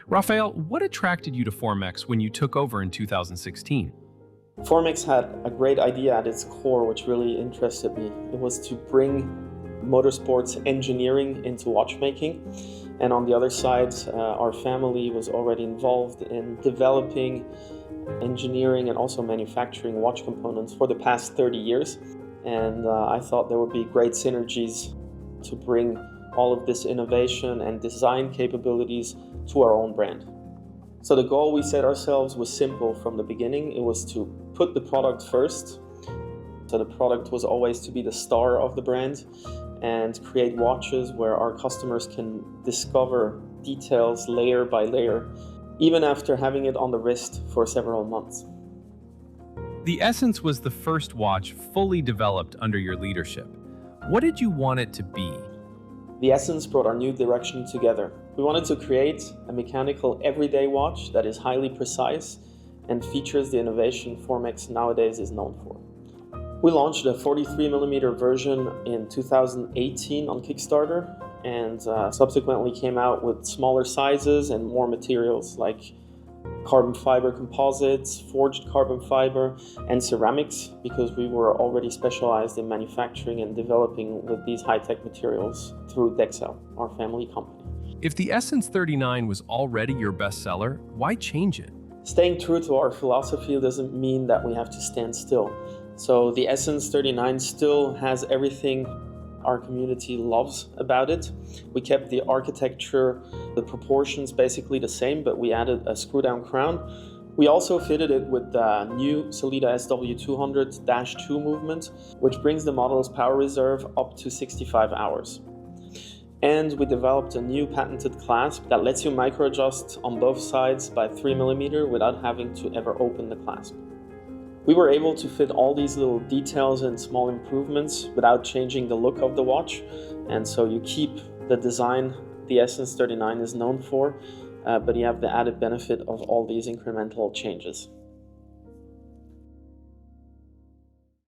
Raphaël, what attracted you to Formex when you took over in 2016? Formex had a great idea at its core, which really interested me. It was to bring motorsports engineering into watchmaking. And on the other side, our family was already involved in developing engineering and also manufacturing watch components for the past 30 years. And I thought there would be great synergies to bring all of this innovation and design capabilities to our own brand. So the goal we set ourselves was simple from the beginning. It was to put the product first. So the product was always to be the star of the brand and create watches where our customers can discover details layer by layer, even after having it on the wrist for several months. The Essence was the first watch fully developed under your leadership. What did you want it to be? The Essence brought our new direction together. We wanted to create a mechanical everyday watch that is highly precise and features the innovation Formex nowadays is known for. We launched a 43mm version in 2018 on Kickstarter and subsequently came out with smaller sizes and more materials like carbon fiber composites, forged carbon fiber, and ceramics, because we were already specialized in manufacturing and developing with these high-tech materials through Dexel, our family company. If the Essence 39 was already your bestseller, why change it? Staying true to our philosophy doesn't mean that we have to stand still. So the Essence 39 still has everything our community loves about it. We kept the architecture, the proportions basically the same, but we added a screw-down crown. We also fitted it with the new Sellita SW200-2 movement, which brings the model's power reserve up to 65 hours. And we developed a new patented clasp that lets you micro-adjust on both sides by 3mm without having to ever open the clasp. We were able to fit all these little details and small improvements without changing the look of the watch, and so you keep the design the Essence 39 is known for, but you have the added benefit of all these incremental changes.